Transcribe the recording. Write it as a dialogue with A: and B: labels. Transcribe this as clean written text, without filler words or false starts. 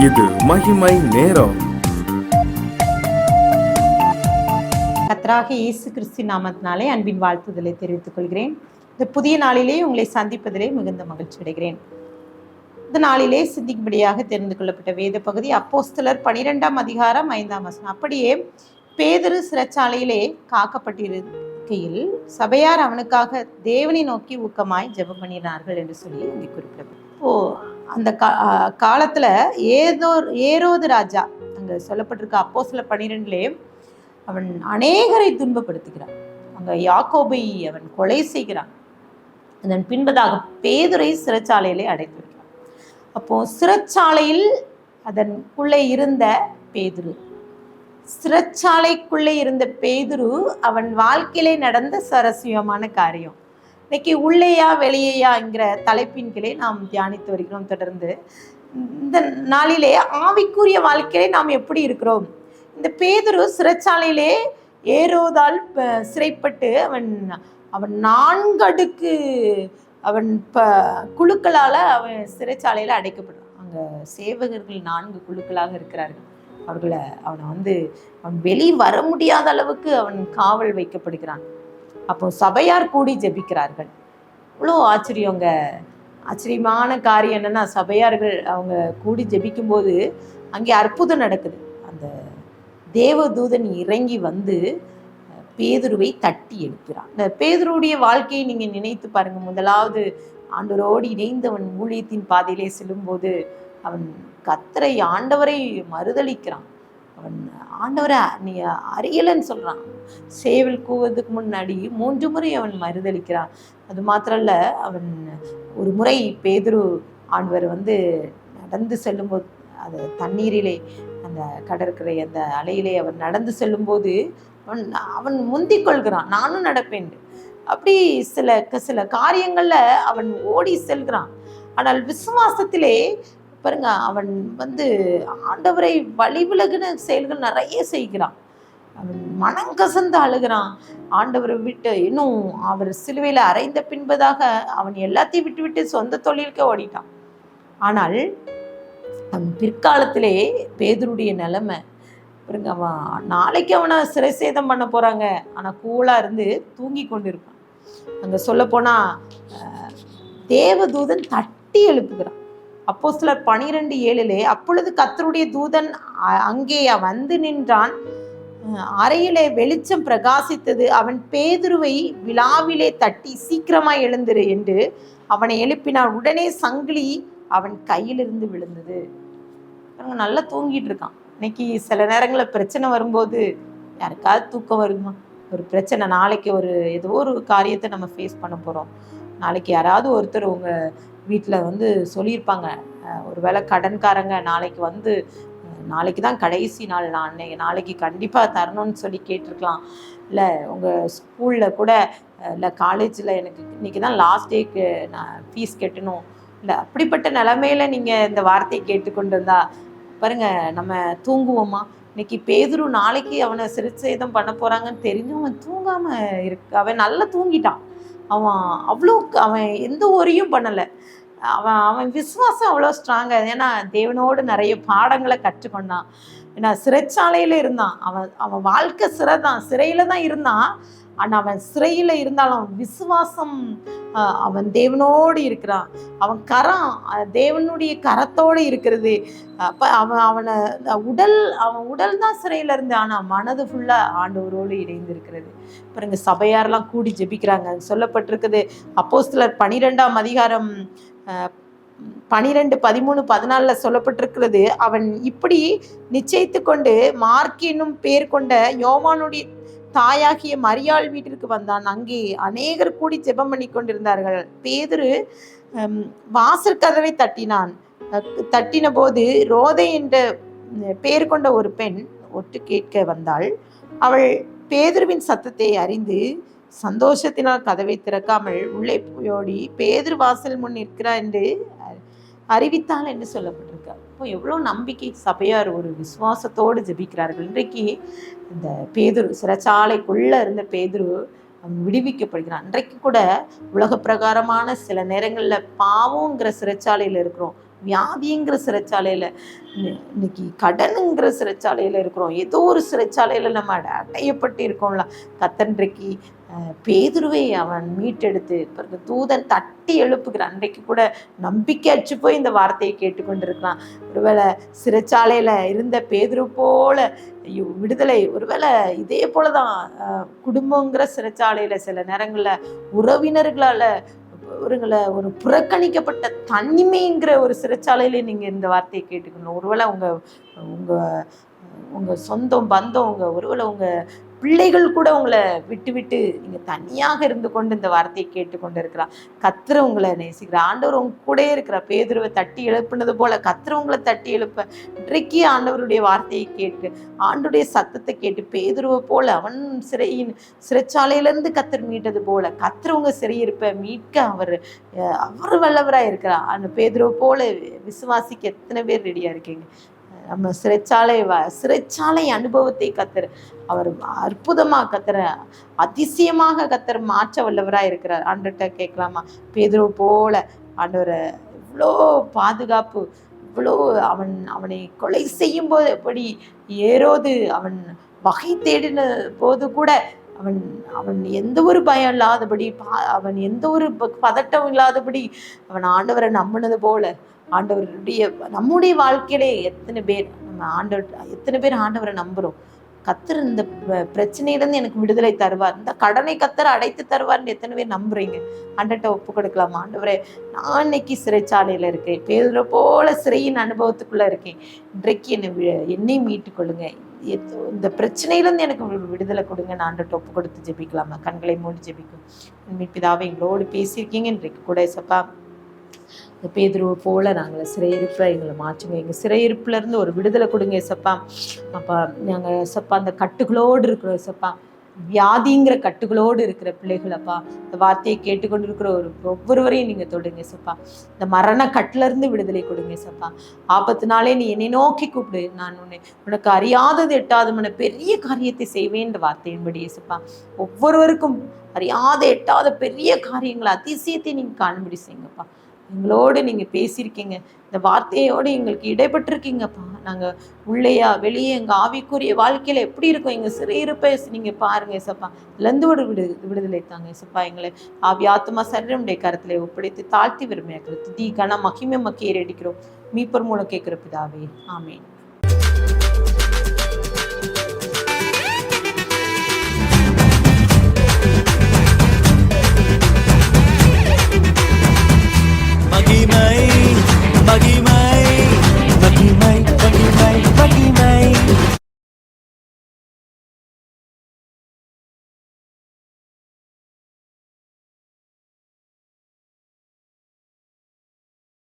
A: இது மகிமை நேரம்.
B: கர்த்தராகிய இயேசு கிறிஸ்து நாமத்தினாலே அன்பின் வாழ்த்துதலை தெரிவித்துக் கொள்கிறேன். இந்த புதிய நாளிலே உங்களை சந்திப்பதிலே மிகுந்த மகிழ்ச்சி அடைகிறேன். இந்த நாளிலே சிந்திக்கும்படியாக தெரிந்து கொள்ளப்பட்ட வேத பகுதி அப்போஸ்தலர் 12ஆம் அதிகாரம் 5ஆம் வசனம். அப்படியே பேதுரு சிறைச்சாலையிலே காக்கப்பட்டிருக்கையில் சபையார் அவனுக்காக தேவனை நோக்கி ஊக்கமாய் ஜெபம் பண்ணினார்கள் என்று சொல்லி அங்கே குறிப்பிடப்படும். அந்த காலத்துல ஏரோது ராஜா அங்க சொல்லப்பட்டிருக்க அப்போஸ்தலர் 12 அவன் அநேகரை துன்பப்படுத்துகிறான். அங்க யாக்கோபை அவன் கொலை செய்கிறான். அதன் பின்பதாக பேதுரை சிறைச்சாலையிலே அடைத்து வைக்கிறான். அப்போ சிறைச்சாலையில் அதற்குள்ளே இருந்த பேதுரு, சிறைச்சாலைக்குள்ளே இருந்த பேதுரு அவன் வாழ்க்கையிலே நடந்த சுவாரஸ்யமான காரியம். இன்னைக்கு உள்ளேயா வெளியேயாங்கிற தலைப்பின் கீழே நாம் தியானித்து வருகிறோம். தொடர்ந்து இந்த நாளிலே ஆவிக்குரிய வாழ்க்கையிலே நாம் எப்படி இருக்கிறோம்? இந்த பேதுரு சிறைச்சாலையிலே ஏரோதால் சிறைப்பட்டு அவன் 4 அடுக்கு குழுக்களால் அவன் சிறைச்சாலையில் அடைக்கப்படுறான். அங்கே சேவகர்கள் 4 குழுக்களாக இருக்கிறார்கள். அவன் வெளியே வர முடியாத அளவுக்கு அவன் காவல் வைக்கப்படுகிறான். அப்போ சபையார் கூடி ஜெபிக்கிறார்கள். இவ்வளோ ஆச்சரியமான காரியம் என்னன்னா, சபையார்கள் அவங்க கூடி ஜெபிக்கும்போது அங்கே அற்புதம் நடக்குது. அந்த தேவதூதன் இறங்கி வந்து பேதுருவை தட்டி எழுப்புகிறான். இந்த பேதுருடைய வாழ்க்கையை நீங்கள் நினைத்து பாருங்க. முதலாவது ஆண்டவரோடு இணைந்தவன் ஊழியத்தின் பாதையிலே செல்லும்போது அவன் கர்த்தரை ஆண்டவரை மறுதளிக்கிறான். அவன் ஆண்டவரை நீ அறியலைன்னு சொல்கிறான். சேவல் கூவதுக்கு முன்னாடி 3 முறை அவன் மறுதளிக்கிறான். அது மாத்திரம் இல்லை, அவன் ஒரு முறை பேதுரு ஆண்டவர் நடந்து செல்லும்போது அது தண்ணீரிலே அந்த கடற்கரை அந்த அலையிலே அவன் நடந்து செல்லும்போது அவன் முந்திக் கொள்கிறான், நானும் நடப்பேன். அப்படி சில காரியங்களில் அவன் ஓடி செல்கிறான். ஆனால் விசுவாசத்திலே பாருங்க, அவன் ஆண்டவரை வழிவிலகுன செயல்கள் நிறைய செய்கிறான். அவன் மனம் கசந்து அழுகிறான். ஆண்டவரை விட்டு இன்னும் அவர் சிலுவையில் அறைந்த பின்பதாக அவன் எல்லாத்தையும் விட்டு சொந்த தொழிலுக்கு ஓடிட்டான். ஆனால் அவன் பிற்காலத்திலே பேதுருடைய நிலைமை பாருங்க, அவன் நாளைக்கு அவனை சிறை சேதம் பண்ண போறாங்க, ஆனா கூலா இருந்து தூங்கி கொண்டு இருப்பான். அங்க சொல்ல போனா தேவதூதன் தட்டி எழுப்புகிறான். அப்போஸ்தலர் 12:7 அப்பொழுது கர்த்தருடைய தூதன் அங்கே வந்து நின்றான். அறையிலே வெளிச்சம் பிரகாசித்தது. அவன் பேதுருவை விழாவிலே தட்டி சீக்கிரமாய் எழுந்திரு என்று அவனை எழுப்பினான். உடனே சங்கிலி அவன் கையிலிருந்து விழுந்தது. நல்லா தூங்கிட்டு இருக்கான். இன்னைக்கு சில நேரங்களில் பிரச்சனை வரும்போது யாருக்காவது தூக்கம் வருமா? ஒரு பிரச்சனை, நாளைக்கு ஏதோ ஒரு காரியத்தை நம்ம ஃபேஸ் பண்ண போகிறோம். நாளைக்கு யாராவது ஒருத்தர் உங்கள் வீட்டில் சொல்லியிருப்பாங்க, ஒரு வேளை கடன்காரங்க நாளைக்கு தான் கடைசி நாள், நாளைக்கு கண்டிப்பாக தரணும்னு சொல்லி கேட்டிருக்கலாம். இல்லை உங்கள் ஸ்கூலில் கூட, இல்லை காலேஜில் எனக்கு இன்றைக்கி தான் லாஸ்ட் டேக்கு நான் ஃபீஸ் கட்டணும். இல்லை அப்படிப்பட்ட நிலைமையில நீங்கள் இந்த வார்த்தையை கேட்டுக்கொண்டு இருந்தா பாருங்கள், நம்ம தூங்குவோமா? இன்னைக்கு பேதுரு நாளைக்கு அவனை சிறுசேதம் பண்ண போகிறாங்கன்னு தெரிஞ்சும் அவன் தூங்காமல் அவன் நல்லா தூங்கிட்டான். அவன் எந்த ஒரையும் பண்ணலை. அவன் விசுவாசம் அவ்வளோ ஸ்ட்ராங்காக. ஏன்னா தேவனோடு நிறைய பாடங்களை கற்றுக்கொண்டான். ஏன்னா சிறைச்சாலையில் இருந்தான். அவன் வாழ்க்கை சிறையில் தான் இருந்தான். ஆனால் அவன் சிறையில் இருந்தாலும் அவன் விசுவாசம், அவன் தேவனோடு இருக்கிறான். அவன் தேவனுடைய கரத்தோடு இருக்கிறது. அப்போ அவன் உடல் தான் சிறையில் இருந்து, ஆனால் மனது ஃபுல்லாக ஆண்டவரோடு இணைந்து இருக்கிறது. பாருங்க, சபையாரெல்லாம் கூடி ஜெபிக்கிறாங்க. சொல்லப்பட்டிருக்குது அப்போஸ்தலர் 12ஆம் அதிகாரம் 12, 13, 14 சொல்லப்பட்டிருக்கிறது. அவன் இப்படி நிச்சயித்து கொண்டு மார்க் என்னும் பேர் கொண்ட யோவானுடைய தாயாகிய மரியாள் வீட்டிற்கு வந்தான். அங்கே அநேகர் கூடி ஜெபம் பண்ணி கொண்டிருந்தார்கள். பேதுரு வாசல் கதவை தட்டின போது ரோதை என்ற பேர் கொண்ட ஒரு பெண் ஒட்டு கேட்க வந்தாள். அவள் பேதுருவின் சத்தத்தை அறிந்து சந்தோஷத்தினால் கதவை திறக்காமல் உள்ளே போயோடி பேதுரு வாசல் முன் நிற்கிறார் என்று அறிவித்தாள் என்று சொல்லப்பட்டிருக்கார். இப்போ எவ்வளோ நம்பிக்கை! சபையார் ஒரு விசுவாசத்தோடு ஜெபிக்கிறார்கள். இன்றைக்கு இந்த பேதுரு சிறைச்சாலைக்குள்ளே இருந்த பேதுரு விடுவிக்கப்படுகிறான். அன்றைக்கு கூட உலக பிரகாரமான சில நேரங்களில் பாவங்கிற சிறைச்சாலையில் இருக்கிறோம். வியாதிங்கிற சிறைச்சாலையில், இன்னைக்கு கடனுங்கிற சிறைச்சாலையில் இருக்கிறோம், ஏதோ ஒரு சிறைச்சாலையில் நம்ம அடையப்பட்டு இருக்கோம்ல. கர்த்தர் இன்றைக்கு பேதுருவை அவன் மீட்டெடுத்து பிறகு தூதன் தட்டி எழுப்புகிறான். அன்றைக்கு கூட நம்பிக்கை அச்சு போய் இந்த வார்த்தையை கேட்டுக்கொண்டிருக்கிறான். ஒருவேளை சிறைச்சாலையில் இருந்த பேதுரு போல விடுதலை, ஒருவேளை இதே போலதான் குடும்பங்கிற சிறைச்சாலையில் சில நேரங்களில் உறவினர்களால் ஒரு புறக்கணிக்கப்பட்ட தனிமைங்கிற ஒரு சிறைச்சாலையில நீங்க இந்த வார்த்தையை கேட்டுக்கணும். ஒருவேளை உங்க உங்க உங்க சொந்தம் பந்தம், ஒருவேளை உங்க பிள்ளைகள் கூட உங்களை விட்டு விட்டு நீங்க தனியாக இருந்து கொண்டு இந்த வார்த்தையை கேட்டுக்கொண்டு இருக்கிறார். கர்த்தர் உங்களை நேசிக்கிறார். ஆண்டவர் உங்க கூட இருக்கிற பேதுருவை தட்டி எழுப்புனது போல கர்த்தர் உங்களை தட்டி எழுப்ப இன்றைக்கு ஆண்டவருடைய வார்த்தையை கேட்டு, ஆண்டுடைய சத்தத்தை கேட்டு, பேதுருவை போல அவன் சிறைச்சாலையிலிருந்து கர்த்தர் மீட்டது போல கர்த்தர் உங்க சிறையிருப்ப மீட்க அவர் வல்லவராக இருக்கிறார். அந்த பேதுருவை போல விசுவாசிக்க எத்தனை பேர் ரெடியா இருக்கீங்க? நம்ம சிறைச்சாலை அனுபவத்தை கர்த்தர் அவர் அற்புதமாக கர்த்தர் அதிசயமாக கர்த்தர் மாற்ற வல்லவராக இருக்கிறார். ஆண்டவர்கிட்ட கேட்கலாமா? பேதுருவை போல ஆண்டவரை இவ்வளோ பாதுகாப்பு, இவ்வளோ அவனை கொலை செய்யும் போது எப்படி ஏரோது அவன் வகை தேடின போது கூட அவன் எந்த ஒரு பயம் இல்லாதபடி, அவன் எந்த ஒரு பதட்டம் இல்லாதபடி அவன் ஆண்டவரை நம்பினது போல நம்முடைய வாழ்க்கையிலே எத்தனை பேர் ஆண்டவரை நம்புறோம்? கர்த்தர் இந்த பிரச்சனையிலேருந்து எனக்கு விடுதலை தருவார், இந்த கடனை கர்த்தர் அடைத்து தருவார்னு எத்தனை பேர் நம்புறீங்க? ஆண்டவர்கிட்ட ஒப்பு கொடுக்கலாமா? ஆண்டவரே, நான் இன்னைக்கு சிறைச்சாலையில் இருக்கேன், பேதுரு போல சிறையின் அனுபவத்துக்குள்ள இருக்கேன், இன்றைக்கு என்னை மீட்டு கொள்ளுங்க, இந்த பிரச்சனையிலேருந்து எனக்கு விடுதலை கொடுங்க. ஆண்டவர்கிட்ட ஒப்பு கொடுத்து ஜெபிக்கலாமா? கண்களை மூடி ஜெபிக்கும். பிதாவே, எங்களோடு பேசியிருக்கீங்க. இன்றைக்கு கூட ஏசப்பா இந்த பேதுருவை போல நாங்களை சிறையிருப்பை எங்களை மாற்றுங்க. எங்கள் சிறையிருப்புலேருந்து ஒரு விடுதலை கொடுங்க ஏசப்பா. அப்பா, நாங்கள் ஏசப்பா அந்த கட்டுகளோடு இருக்கிறோம் ஏசப்பா, வியாதிங்கிற கட்டுகளோடு இருக்கிற பிள்ளைகளப்பா, இந்த வார்த்தையை கேட்டுக்கொண்டு இருக்கிற ஒவ்வொருவரையும் நீங்கள் தொடுங்க ஏசப்பா. இந்த மரண கட்டிலேருந்து விடுதலை கொடுங்க ஏசப்பா. ஆபத்துனாலே நீ என்னை நோக்கி கூப்பிடு, நான் உனக்கு அறியாதது எட்டாத பெரிய காரியத்தை செய்வேன் வார்த்தையின்படி ஏசப்பா. ஒவ்வொருவருக்கும் அறியாத எட்டாத பெரிய காரியங்களை, அதிசயத்தை நீங்கள் காணும்படி செய்யுங்கப்பா. எங்களோடு நீங்கள் பேசியிருக்கீங்க, இந்த வார்த்தையோடு எங்களுக்கு இடைப்பட்டிருக்கீங்கப்பா. நாங்கள் உள்ளேயா வெளியே எங்கள் ஆவிக்குரிய வாழ்க்கையில் எப்படி இருக்கோம், எங்கள் சிறையிருப்பை நீங்கள் பாருங்க ஏசப்பா. இதுலேருந்து ஒரு விடுதலை தாங்க ஏசப்பா. எங்களை ஆவி ஆத்மா சரீரமுடைய கருத்தில் ஒப்படைத்து தாழ்த்தி விரும்பியாக்கிறது துதி கன மகிமை மக்கீர் அடிக்கிறோம் மீப்பர் மூலம் கேட்குற பிதாவே, ஆமேன்.
C: மகிமை மகிமை மகிமை மகிமை மகிமை